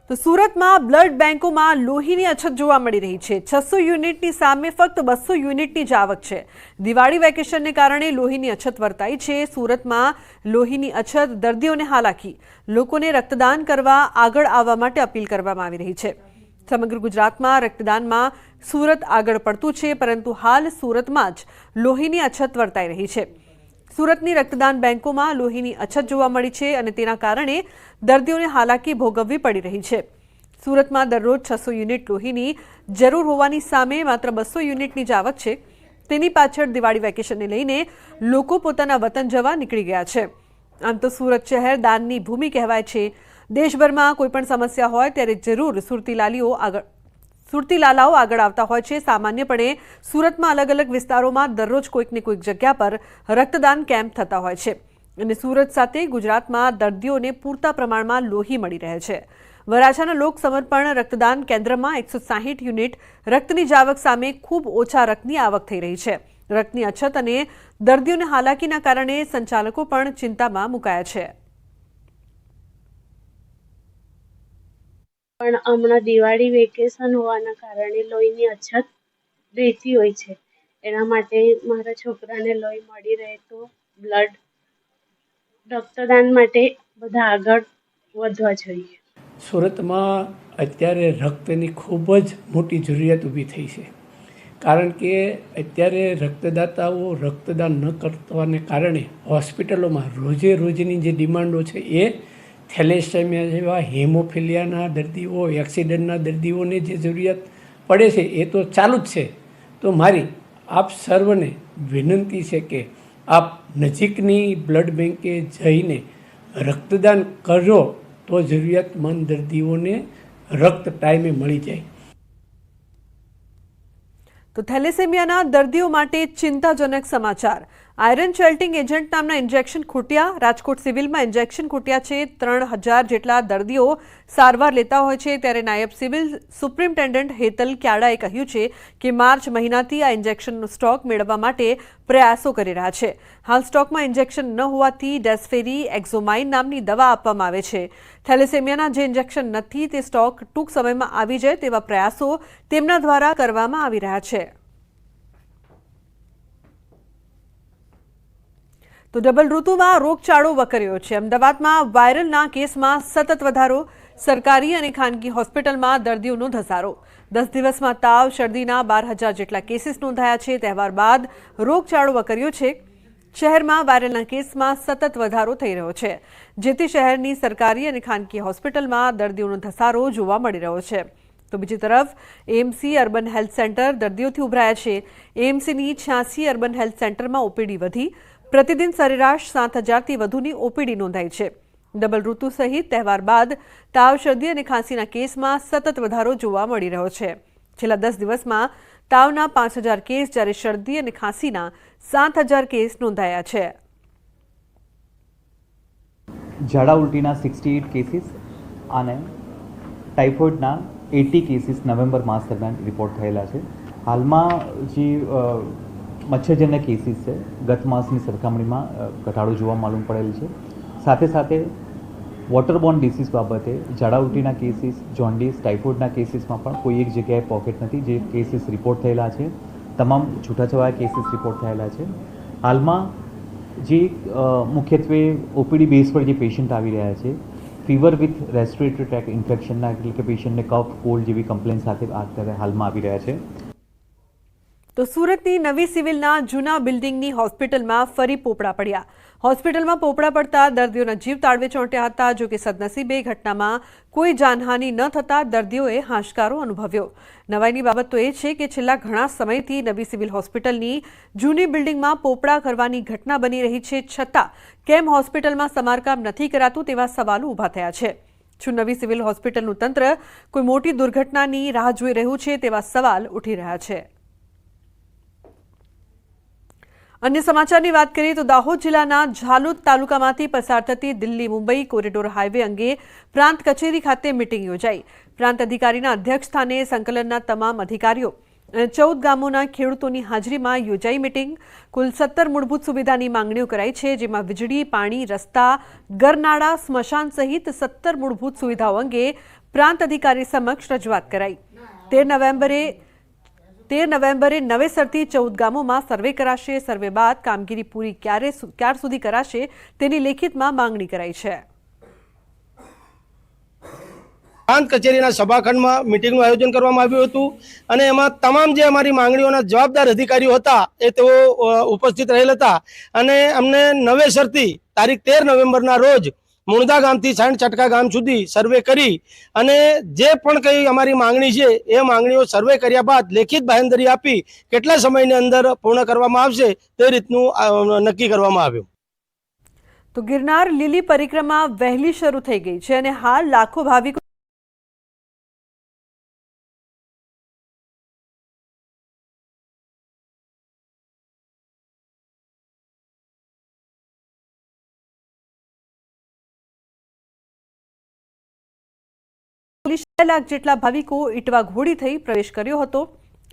તો સુરતમાં બ્લડ બેંકોમાં લોહીની અછત જોવા મળી રહી છે। 600 યુનિટની સામે ફક્ત 200 યુનિટની જ આવક છે। દિવાળી વેકેશનને કારણે લોહીની અછત વર્તાઈ છે। સુરતમાં લોહીની અછત, દર્દીઓને હાલાકી, લોકોને રક્તદાન કરવા આગળ આવવા માટે અપીલ કરવામાં આવી રહી છે। સમગ્ર ગુજરાતમાં રક્તદાનમાં સુરત આગળ પડતું છે, પરંતુ હાલ સુરતમાં જ લોહીની અછત વર્તાઈ રહી છે। સુરતની રક્તદાન બેંકોમાં લોહીની અછત જોવા મળી છે અને તેના કારણે દર્દીઓને હાલાકી ભોગવવી પડી રહી છે। સુરતમાં દરરોજ 600 યુનિટ લોહીની જરૂર હોવાની સામે માત્ર 200 યુનિટની જ આવક છે। તેની પાછળ દિવાળી વેકેશનને લઈને લોકો પોતાના વતન જવા નીકળી ગયા છે। આમ તો સુરત શહેર દાનની ભૂમિ કહેવાય છે। દેશભરમાં કોઈ પણ સમસ્યા હોય ત્યારે જરૂર સુરતીલાલાઓ આગળ આવતા હોય છે। સામાન્યપણે સુરતમાં અલગ અલગ વિસ્તારોમાં દરરોજ કોઈક ને કોઈક જગ્યા પર રક્તદાન કેમ્પ થતા હોય છે અને સુરત સાથે ગુજરાતમાં દર્દીઓને પૂરતા પ્રમાણમાં લોહી મળી રહે છે। વરાછાના લોક સમર્પણ રક્તદાન કેન્દ્રમાં 160 યુનિટ રક્તની જ આવક સામે ખૂબ ઓછા રક્તની આવક થઈ રહી છે। રક્તની અછત અને દર્દીઓને હાલાકીના કારણે સંચાલકો પણ ચિંતામાં મુકાયા છે। પણ હમણાં દિવાળી વેકેશન હોવાના કારણે લોહીની અછત રહેતી હોય છે। એના માટે મારા છોકરાને લોહી મળી રહે તો રક્તદાન માટે બધા આગળ વધવા જોઈએ। સુરતમાં અત્યારે રક્તની ખૂબ જ મોટી જરૂરિયાત ઊભી થઈ છે, કારણ કે અત્યારે રક્તદાતાઓ રક્તદાન ન કરવાને કારણે હોસ્પિટલોમાં રોજની જે ડિમાન્ડો છે એ થેલેસેમિયા જેવા હેમોફિલિયાના દર્દીઓ, એક્સિડન્ટના દર્દીઓને જે જરૂરિયાત પડે છે એ તો ચાલુ જ છે। તો મારી આપ સર્વને વિનંતી છે કે આપ નજીકની બ્લડ બેંકે જઈને રક્તદાન કરજો તો જરૂરિયાતમંદ દર્દીઓને રક્ત ટાઈમે મળી જાય। તો થેલેસેમિયાના દર્દીઓ માટે ચિંતાજનક સમાચાર। આયરન ચેલ્ટિંગ એજન્ટ નામના ઇન્જેક્શન ખૂટ્યા। રાજકોટ સિવિલમાં ઇન્જેક્શન ખૂટ્યા છે। 3000 જેટલા દર્દીઓ સારવાર લેતા હોય છે, ત્યારે નાયબ સિવિલ સુપ્રિન્ટેન્ડન્ટ હેતલ ક્યાડાએ કહ્યું છે કે માર્ચ મહિનાથી આ ઇન્જેક્શનનો સ્ટોક મેળવવા માટે પ્રયાસો કરી રહ્યા છે। હાલ સ્ટોકમાં ઇન્જેક્શન ન હોવાથી ડેસ્ફેરી એક્ઝોમાઇન નામની દવા આપવામાં આવે છે। થેલેસેમિયાના જે ઇન્જેક્શન નથી તે સ્ટોક ટૂંક સમયમાં આવી જાય તેવા પ્રયાસો તેમના દ્વારા કરવામાં આવી રહ્યા છે। તો ડબલ ઋતુમાં રોગચાળો વકર્યો છે। અમદાવાદમાં વાયરલના કેસમાં સતત વધારો। સરકારી અને ખાનગી હોસ્પિટલમાં દર્દીઓનો ધસારો। 10 દિવસમાં તાવ, શરદીના 12,000 જેટલા કેસીસ નોંધાયા છે। તહેવાર બાદ રોગચાળો વકર્યો છે। શહેરમાં વાયરલના કેસમાં સતત વધારો થઈ રહ્યો છે, જેથી શહેરની સરકારી અને ખાનગી હોસ્પિટલમાં દર્દીઓનો ધસારો જોવા મળી રહ્યો છે। તો બીજી તરફ એએમસી અર્બન હેલ્થ સેન્ટર દર્દીઓથી ઉભરાયા છે। એએમસીની 86 અર્બન હેલ્થ સેન્ટરમાં ઓપીડી વધી। પ્રતિદિન સરેરાશ 7,000થી વધુની ઓપીડી નોંધાઈ છે। ડબલ ઋતુ સહિત તહેવાર બાદ તાવ, શરદી અને ખાંસીના કેસમાં સતત વધારો જોવા મળી રહ્યો છે। છેલ્લા 10 દિવસમાં તાવના 5,000 કેસ, જ્યારે શરદી અને ખાંસીના 7,000 કેસ નોંધાયા છે। ઝાડા ઉલટીના 68 કેસીસ અને ટાઇફોઇડના 80 કેસીસ નવેમ્બર માસ દરમિયાન રિપોર્ટ થયેલા છે। હાલમાં જે મચ્છરજન્ય કેસીસ છે ગત માસની સરખામણીમાં ઘટાડો જોવા માલુમ પડેલ છે। સાથે સાથે વોટરબોર્ન ડિસીઝ બાબતે ઝાડા ઉલટીના કેસીસ, જોન્ડિસ, ટાઇફોઇડના કેસીસમાં પણ કોઈ એક જગ્યાએ પોકેટ નથી, જે કેસીસ રિપોર્ટ થયેલા છે। તમામ છૂટાછવાયા કેસીસ રિપોર્ટ થયેલા છે। હાલમાં જે મુખ્યત્વે ઓપીડી બેઝ પર જે પેશન્ટ આવી રહ્યા છે, ફીવર વિથ રેસ્પિરેટરી ટ્રેક ઇન્ફેક્શનના, એટલે કે પેશન્ટને કફ, કોલ્ડ જેવી કમ્પ્લેન સાથે અત્યારે હાલમાં આવી રહ્યા છે। તો સુરતની નવી સિવિલના જૂના બિલ્ડિંગની હોસ્પિટલમાં ફરી પોપડા પડ્યા। હોસ્પિટલમાં પોપડા પડતા દર્દીઓના જીવ તાળવે ચોંટ્યા હતા। જો કે સદનસીબે ઘટનામાં કોઈ જાનહાનિ ન થતાં દર્દીઓએ હાશકારો અનુભવ્યો। નવાઈની બાબત તો એ છે કે છેલ્લા ઘણા સમયથી નવી સિવિલ હોસ્પિટલની જૂની બિલ્ડિંગમાં પોપડા કરવાની ઘટના બની રહી છે, છતાં કેમ હોસ્પિટલમાં સમારકામ નથી કરાતું તેવા સવાલો ઊભા થયા છે। શું નવી સિવિલ હોસ્પિટલનું તંત્ર કોઈ મોટી દુર્ઘટનાની રાહ જોઈ રહ્યું છે તેવા સવાલ ઉઠી રહ્યા છે। अन्य समाचार की बात करिए तो दाहोद जिल्लाना झालोद तालुकामांथी पसार थती दिल्ही मुंबई कोरिडोर हाईवे अंगे प्रांत कचेरी खाते मीटिंग योजाई। प्रांत अधिकारीना अध्यक्ष स्थाने संकलनना तमाम अधिकारीओ અને 14 ગામોના ખેડૂતોની હાજરીમાં યોજાઈ મીટિંગ। કુલ 17 મૂળભૂત સુવિધાની માંગણીઓ કરાઈ છે, જેમાં વીજળી, પાણી, રસ્તા, ગરનાળા, સ્મશાન સહિત 17 મૂળભૂત સુવિધાઓ અંગે પ્રાંત અધિકારી સમક્ષ રજૂઆત કરાઈ. 13 નવેમ્બરે નવેસરથી 14 ગામોમાં સર્વે કરાશે. સર્વે બાદ કામગીરી પૂરી ક્યાર સુધી કરાશે તેની લેખિતમાં માંગણી કરાઈ છે. પ્રાંત કચેરીના સભાખંડમાં મિટિંગનું આયોજન કરવામાં આવ્યું હતું અને એમાં તમામ જે અમારી માંગણીઓના જવાબદાર અધિકારીઓ હતા એ તેઓ ઉપસ્થિત રહેલ હતા અને અમને નવેસરથી તારીખ 13 નવેમ્બરના રોજ મુણદા ગામથી સાંઠ ચટકા ગામ સુધી સર્વે કરી અને જે પણ કંઈ અમારી માંગણી છે એ માંગણીઓ સર્વે કર્યા બાદ લેખિત બાંહેધરી આપી કેટલા સમયની અંદર પૂર્ણ કરવામાં આવશે તે રીતનું નક્કી કરવામાં આવ્યું. તો ગિરનાર લીલી પરિક્રમા વહેલી શરૂ થઈ ગઈ છે અને હાલ લાખો ભાવિકો લાખ જેટલા ભાવિકો ઈટવા ઘોડી થઈ પ્રવેશ કર્યો હતો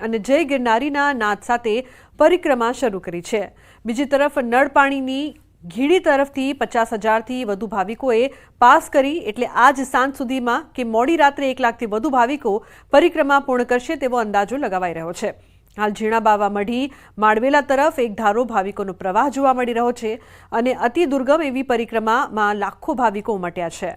અને જય ગિરનારીના નાદ સાથે પરિક્રમા શરૂ કરી છે. બીજી તરફ નળ પાણીની ઘીડી તરફથી 50,000થી વધુ ભાવિકોએ પાસ કરી એટલે આજ સાંજ સુધીમાં કે મોડી રાત્રે 1 લાખથી વધુ ભાવિકો પરિક્રમા પૂર્ણ કરશે તેવો અંદાજો લગાવાઈ રહ્યો છે. હાલ ઝીણા બાવા મઢી માળવેલા તરફ એક ધારો ભાવિકોનો પ્રવાહ જોવા મળી રહ્યો છે અને અતિ દુર્ગમ એવી પરિક્રમામાં લાખો ભાવિકો ઉમટ્યા છે.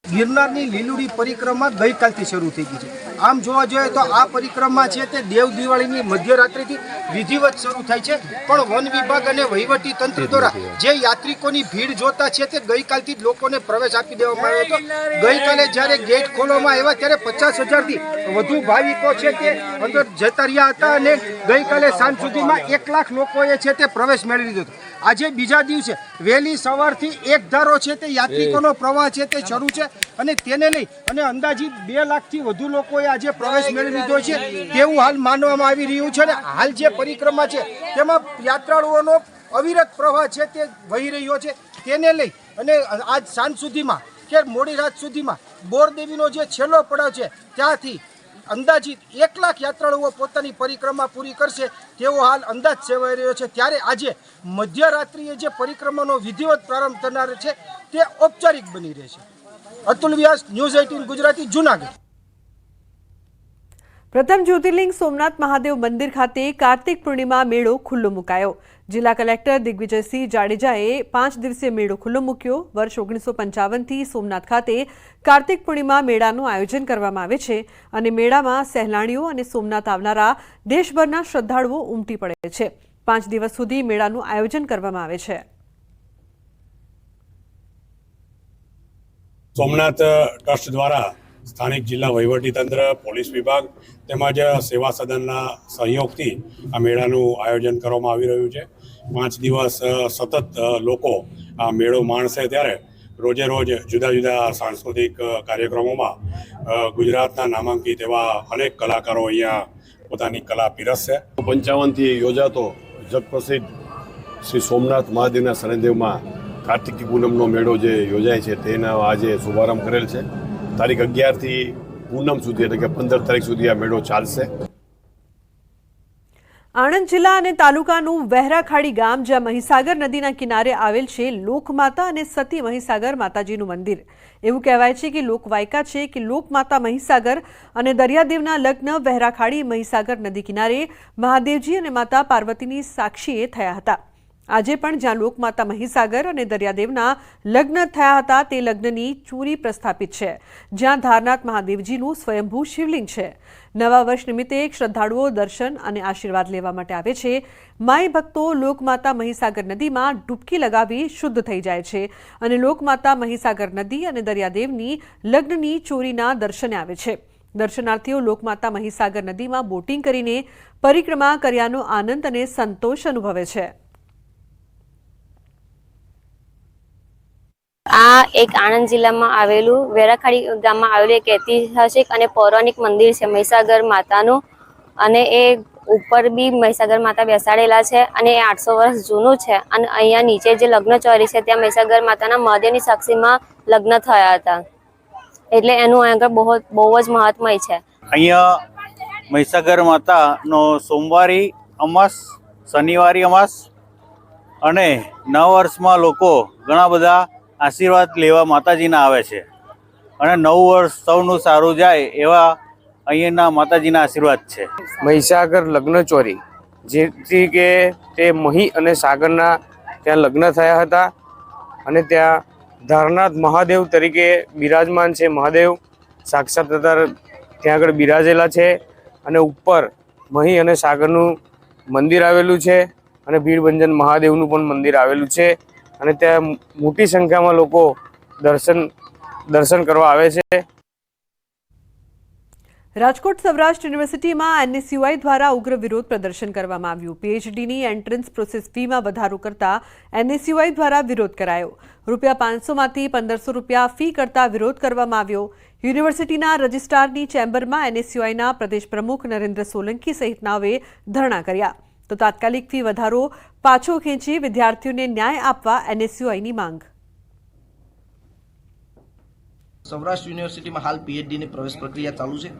ગિરનારની લીલુડી પરિક્રમા ગઈકાલથી શરૂ થઈ ગઈ છે. આમ જોવા જોઈએ તો આ પરિક્રમા છે તે દેવ દિવાળીની મધ્યરાત્રિથી વિધિવત શરૂ થાય છે, પણ વન વિભાગ અને વહીવટી તંત્ર દ્વારા જે યાત્રિકોની ભીડ જોતા છે તે ગઈકાલથી જ લોકોને પ્રવેશ આપી દેવામાં આવ્યો હતો. ગઈકાલે જ્યારે ગેટ ખોલવામાં આવ્યા ત્યારે 50,000થી વધુ ભાવિકો છે તે અંદર જતા રહ્યા હતા અને ગઈકાલે સાંજ સુધીમાં 1 લાખ લોકોએ છે તે પ્રવેશ મેળવી લીધો હતો. આજે બીજા દિવસે વહેલી સવારથી એક ધારો છે તે યાત્રિકોનો પ્રવાહ છે તે શરૂ છે અને તેને લઈ અને અંદાજિત 2 લાખથી વધુ લોકોએ આજે પ્રવેશ મેળવી લીધો છે તેવું હાલ માનવામાં આવી રહ્યું છે. અને હાલ જે પરિક્રમા છે તેમાં યાત્રાળુઓનો અવિરત પ્રવાહ છે તે વહી રહ્યો છે. તેને લઈ અને આજ સાંજ સુધીમાં કે મોડી રાત સુધીમાં બોરદેવીનો જે છેલ્લો પડાવ છે ત્યાંથી અંદાજિત 1 લાખ યાત્રાળુઓ પોતાની પરિક્રમા પૂરી કરશે તેવો હાલ અંદાજ સેવાઈ રહ્યો છે. ત્યારે આજે મધ્યરાત્રિએ જે પરિક્રમાનો વિધિવત પ્રારંભ થનાર છે તે ઔપચારિક બની રહેશે. અતુલ વ્યાસ, ન્યૂઝ 18 ગુજરાતી, જૂનાગઢ. પ્રથમ જ્યોતિર્લિંગ સોમનાથ મહાદેવ મંદિર ખાતે કાર્તિક પૂર્ણિમા મેળો ખુલ્લો મુકાયો. જિલ્લા કલેક્ટર દિગ્વિજયસિંહ જાડેજાએ 5 દિવસીય મેળો ખુલ્લો મૂક્યો. વર્ષ 1955થી સોમનાથ ખાતે કાર્તિક પૂર્ણિમા મેળાનું આયોજન કરવામાં આવે છે અને મેળામાં સહેલાણીઓ અને સોમનાથ આવનારા દેશભરના શ્રદ્ધાળુઓ ઉમટી પડે છે. 5 દિવસ સુધી મેળાનું આયોજન કરવામાં આવે છે. સોમનાથ ટ્રસ્ટ દ્વારા સ્થાનિક જિલ્લા વહીવટીતંત્ર, પોલીસ વિભાગ તેમજ સેવા સદનના સહયોગથી આ મેળાનું આયોજન કરવામાં આવી રહ્યું છે. 5 દિવસ સતત લોકો આ મેળો માણશે ત્યારે રોજે રોજ જુદા જુદા સાંસ્કૃતિક કાર્યક્રમોમાં ગુજરાતના નામાંકિત એવા અનેક કલાકારો અહીંયા પોતાની કલા પીરસશે. 55થી યોજાતો જગપ્રસિદ્ધ શ્રી સોમનાથ મહાદેવના શનિદેવમાં કાર્તિકી પૂનમનો મેળો જે યોજાય છે તેનો આજે શુભારંભ કરેલ છે. તારીખ 11થી પૂનમ સુધી એટલે કે 15 તારીખ સુધી આ મેળો ચાલશે. આણંદ જિલ્લા અને તાલુકાનું વહેરાખાડી ગામ જ્યાં મહીસાગર નદીના કિનારે આવેલ છે લોકમાતા અને સતી મહીસાગર માતાજીનું મંદિર. એવું કહેવાય છે કે લોકવાયકા છે કે લોકમાતા મહીસાગર અને દરિયાદેવના લગ્ન વહેરાખાડી મહીસાગર નદી કિનારે મહાદેવજી અને માતા પાર્વતીની સાક્ષીએ થયા હતા. આજે પણ જ્યાં લોકમાતા મહીસાગર અને દરિયાદેવના લગ્ન થયા હતા તે લગ્નની ચોરી પ્રસ્થાપિત છે, જ્યાં ધારનાથ મહાદેવજીનું સ્વયંભૂ શિવલિંગ છે. નવા વર્ષ નિમિત્તે શ્રદ્ધાળુઓ દર્શન અને આશીર્વાદ લેવા માટે આવે છે. માઈ ભક્તો લોકમાતા મહીસાગર નદીમાં ડૂબકી લગાવી શુદ્ધ થઈ જાય છે અને લોકમાતા મહીસાગર નદી અને દરિયાદેવની લગ્નની ચોરીના દર્શને આવે છે. દર્શનાર્થીઓ લોકમાતા મહીસાગર નદીમાં બોટિંગ કરીને પરિક્રમા કર્યાનો આનંદ અને સંતોષ અનુભવે છે. આ એક આણંદ જિલ્લામાં આવેલું વેરાખાડી ગામમાં આવેલું એક ઐતિહાસિક અને પૌરાણિક મંદિર છે મહીસાગર માતાનું અને એ ઉપર બી મહીસાગર માતા બેસાડેલા છે અને એ 800 વર્ષ જૂનું છે અને અહીંયા નીચે જે લગ્ન ચોરી છે ત્યાં મહીસાગર માતાના મહાદેવની સાક્ષીમાં લગ્ન થયા હતા એટલે એનું આગળ બહુ જ મહાત્મય છે. અહીંયા મહીસાગર માતાનો સોમવારી અમાસ, શનિવારી અમાસ અને નવા વર્ષમાં લોકો ઘણા બધા આશીર્વાદ લેવા માતાજીના આવે છે અને નવું વર્ષ સૌનું સારું જાય એવા અહીંના માતાજીના આશીર્વાદ છે. મહીસાગર લગ્ન ચોરી, જેથી કે તે મહી અને સાગરના ત્યાં લગ્ન થયા હતા અને ત્યાં ધારનાથ મહાદેવ તરીકે બિરાજમાન છે. મહાદેવ સાક્ષાત ત્યાં આગળ બિરાજેલા છે અને ઉપર મહી અને સાગરનું મંદિર આવેલું છે અને ભીડભંજન મહાદેવનું પણ મંદિર આવેલું છે અને ત્યાં મોટી સંખ્યામાં લોકો દર્શન કરવા આવે છે. રાજકોટ સૌરાષ્ટ્ર યુનિવર્સિટીમાં એનએસયુઆઈ દ્વારા ઉગ્ર વિરોધ પ્રદર્શન કરવામાં આવ્યું. પીએચડીની એન્ટ્રન્સ પ્રોસેસ ફીમાં વધારો કરતા એનએસયુઆઈ દ્વારા વિરોધ કરાયો. ₹500 માંથી ₹1500 ફી કરતા વિરોધ કરવામાં આવ્યો. યુનિવર્સિટીના રજિસ્ટ્રારની ચેમ્બરમાં એનએસયુઆઈના પ્રદેશ પ્રમુખ નરેન્દ્ર સોલંકી સહિતનાઓએ ધરણા કર્યા. તો તાત્કાલિક ફી વધારો પાછો ખેંચી વિદ્યાર્થીઓને ન્યાય આપવા એનએસયુઆઈની માંગ. સૌરાષ્ટ્ર યુનિવર્સિટીમાં હાલ પીએચડીની પ્રવેશ પ્રક્રિયા ચાલુ છે.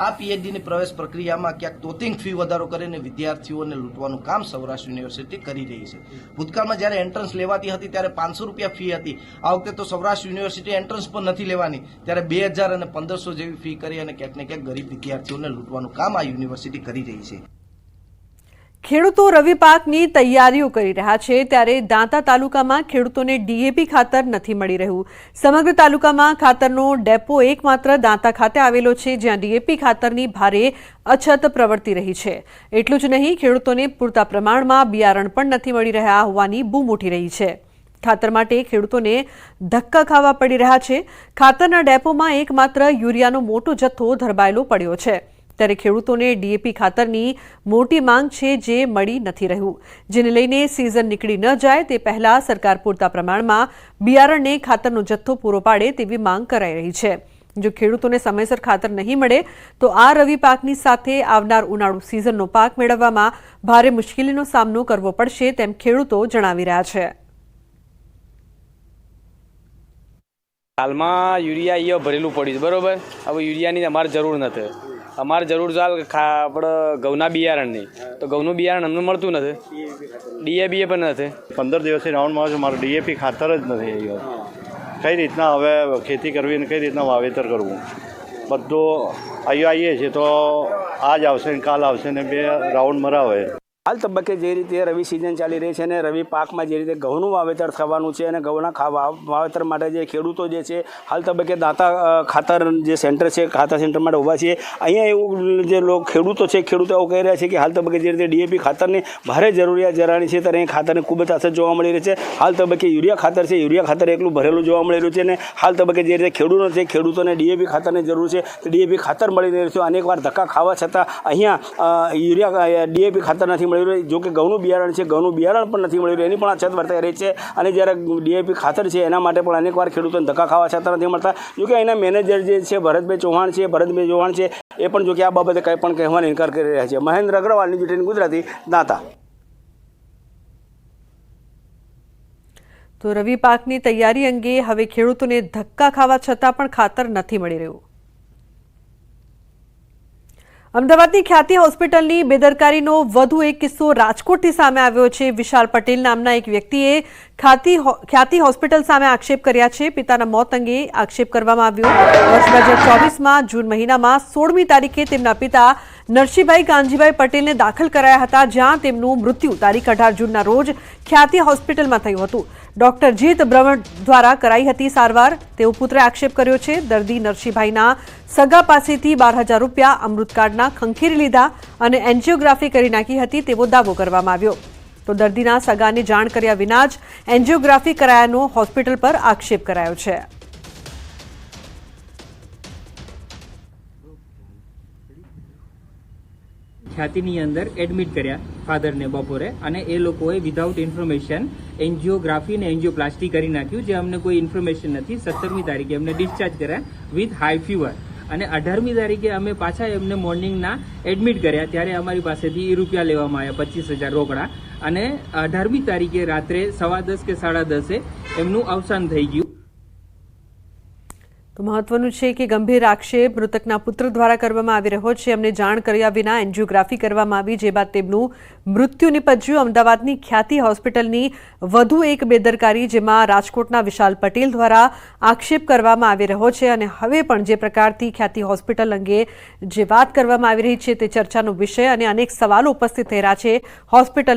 આ પીએચડીની પ્રવેશ પ્રક્રિયામાં ક્યાંક તોતિંગ ફી વધારો કરીને વિદ્યાર્થીઓને લૂંટવાનું કામ સૌરાષ્ટ્ર યુનિવર્સિટી કરી રહી છે. ભૂતકાળમાં જ્યારે એન્ટ્રન્સ લેવાતી હતી ત્યારે ₹500 ફી હતી. આ વખતે તો સૌરાષ્ટ્ર યુનિવર્સિટી એન્ટ્રન્સ પણ નથી લેવાની, ત્યારે 2000 અને 1500 જેવી ફી કરી અને ક્યાંક ને ક્યાંક ગરીબ વિદ્યાર્થીઓને લૂંટવાનું કામ આ યુનિવર્સિટી કરી રહી છે. ખેડૂતો રવિ પાકની તૈયારીઓ કરી રહ્યા છે, ત્યારે દાંતા તાલુકામાં ખેડૂતોને ડીએપી ખાતર નથી મળી રહ્યું. સમગ્ર તાલુકામાં ખાતરનો ડેપો એકમાત્ર દાંતા ખાતે આવેલો છે, જ્યાં ડીએપી ખાતરની ભારે અછત પ્રવર્તી રહી છે. એટલું જ નહીં, ખેડૂતોને પૂરતા પ્રમાણમાં બિયારણ પણ નથી મળી રહ્યા હોવાની બૂમ ઉઠી રહી છે. ખાતર માટે ખેડૂતોને ધક્કા ખાવા પડી રહ્યા છે. ખાતરના ડેપોમાં એકમાત્ર યુરિયાનો મોટો જથ્થો ધરબાયેલો પડ્યો છે, ત્યારે ખેડૂતોને ડીએપી ખાતરની મોટી માંગ છે, જે મળી નથી રહ્યું. જેને લઈને સિઝન નીકળી ન જાય તે પહેલા સરકાર પૂરતા પ્રમાણમાં બિયારણને ખાતરનો જથ્થો પૂરો પાડે તેવી માંગ કરાઈ રહી છે. જો ખેડૂતોને સમયસર ખાતર નહીં મળે તો આ રવિ પાકની સાથે આવનાર ઉનાળુ સિઝનનો પાક મેળવવામાં ભારે મુશ્કેલીનો સામનો કરવો પડશે, તેમ ખેડૂતો જણાવી રહ્યા છે. હાલમાં યુરિયા અહીંયા ભરેલું પડ્યું છે, બરોબર. હવે યુરિયાની અમારે જરૂર નથી. અમારે જરૂર ચાલ આપણે ઘઉંના બિયારણની, તો ઘઉંનું બિયારણ અમને મળતું નથી, ડીએપી પણ નથી. 15 દિવસથી રાઉન્ડમાં આવે છે, મારું ડીએપી ખાતર જ નથી અહીંયા. કઈ રીતના હવે ખેતી કરવી અને કઈ રીતના વાવેતર કરવું બધું અહીંયા આવીએ છીએ તો આજ આવશે ને કાલ આવશે ને 2 રાઉન્ડ મરાવે. હાલ તબક્કે જે રીતે રવિ સિઝન ચાલી રહી છે અને રવિ પાકમાં જે રીતે ઘઉંનું વાવેતર થવાનું છે અને ઘઉંના વાવેતર માટે જે ખેડૂતો જે છે હાલ તબક્કે દાંતા ખાતર જે સેન્ટર છે, ખાતર સેન્ટર માટે ઊભા છીએ. અહીંયા એવું જે ખેડૂતો છે, ખેડૂતો એવું કહી રહ્યા છે કે હાલ તબક્કે જે રીતે ડીએપી ખાતરની ભારે જરૂરિયાત જણાવી છે, ત્યારે અહીં ખાતરની ખૂબ જ અસર જોવા મળી રહી છે. હાલ તબક્કે યુરિયા ખાતર છે, યુરિયા ખાતર એકલું ભરેલું જોવા મળી રહ્યું છે અને હાલ તબક્કે જે રીતે ખેડૂતો છે, ખેડૂતોને ડીએપી ખાતરની જરૂર છે, તો ડીએપી ખાતર મળી રહ્યું છે. અનેકવાર ધક્કા ખાવા છતાં અહીંયા ડીએપી ખાતર નથી મળી રહ્યું. જો કે ઘઉંનું બિયારણ છે, ઘઉંનું બિયારણ પણ નથી મળી રહ્યું, એની પણ અછત વર્તાઈ રહી છે. અને જ્યારે ડીએપી ખાતર છે એના માટે પણ અનેકવાર ખેડૂતોને ધક્કા ખાવા છતાં નથી મળતા. જો કે એના મેનેજર જે છે ભરતભાઈ ચૌહાણ છે, એ પણ જો કે આ બાબતે કંઈ પણ કહેવાનો ઇનકાર કરી રહ્યા છે. મહેન્દ્ર અગ્રવાલ, ન્યૂઝ 18 ગુજરાતી, દાંતા. તો રવિ પાકની તૈયારી અંગે હવે ખેડૂતોને ધક્કા ખાવા છતાં પણ ખાતર નથી મળી રહ્યું. અમદાવાદની ખ્યાતિ હોસ્પિટલની બેદરકારીનો વધુ એક કિસ્સો રાજકોટથી સામે આવ્યો છે. વિશાલ પટેલ નામના એક વ્યક્તિએ ખ્યાતિ હોસ્પિટલ સામે આક્ષેપ કર્યા છે. પિતાના મોત અંગે આક્ષેપ કરવામાં આવ્યો. વર્ષ 2024માં જૂન મહિનામાં 16મી તારીખે તેમના પિતા નરસિંહભાઈ કાનજીભાઈ પટેલને દાખલ કરાયા હતા, જ્યાં તેમનું મૃત્યુ તારીખ 18 જૂનના રોજ ખ્યાતિ હોસ્પિટલમાં થયું હતું. ડોક્ટર જીત બ્રહ્મણ દ્વારા કરાઈ હતી સારવાર, તેવો પુત્રે આક્ષેપ કર્યો છે. દર્દી નરસિંહભાઈના સગા પાસેથી ₹12,000 અમૃત કાર્ડના ખંખેરી લીધા અને એન્જિયોગ્રાફી કરી નાખી હતી, તેવો દાવો કરવામાં આવ્યો. તો દર્દીના સગાને જાણ કર્યા વિના જ એન્જિયોગ્રાફી કરાયાનો હોસ્પિટલ પર આક્ષેપ કરાયો છે. ખ્યાતિની અંદર એડમિટ કર્યા ફાધરને બપોરે, અને એ લોકોએ વિધાઉટ ઇન્ફોર્મેશન એન્જિયોગ્રાફી અને એન્જિયોપ્લાસ્ટી કરી નાખ્યું, જે અમને કોઈ ઇન્ફોર્મેશન નથી. 17મી તારીખે અમને ડિસ્ચાર્જ કર્યા વિથ હાઈ ફીવર, અને 18મી તારીખે અમે પાછા એમને મોર્નિંગના એડમિટ કર્યા, ત્યારે અમારી પાસેથી રૂપિયા લેવામાં આવ્યા 25,000 રોકડા, અને 18મી તારીખે રાત્રે 10:15 કે 10:30 એમનું અવસાન થઈ ગયું. તો મહત્વનું છે કે ગંભીર આક્ષેપ મૃતકના પુત્ર દ્વારા કરવામાં આવી રહ્યો છે. અમને જાણ કર્યા વિના એન્જિયોગ્રાફી કરવામાં આવી, જે બાદ તેમનું મૃત્યુ નિપજ્યું. અમદાવાદની ખ્યાતિ હોસ્પિટલની વધુ એક બેદરકારી, જેમાં રાજકોટના વિશાલ પટેલ દ્વારા આક્ષેપ કરવામાં આવી રહ્યો છે. અને હવે પણ જે પ્રકારથી ખ્યાતિ હોસ્પિટલ અંગે જે વાત કરવામાં આવી રહી છે તે ચર્ચાનો વિષય અને અનેક સવાલો ઉપસ્થિત થઈ રહ્યા છે. હોસ્પિટલ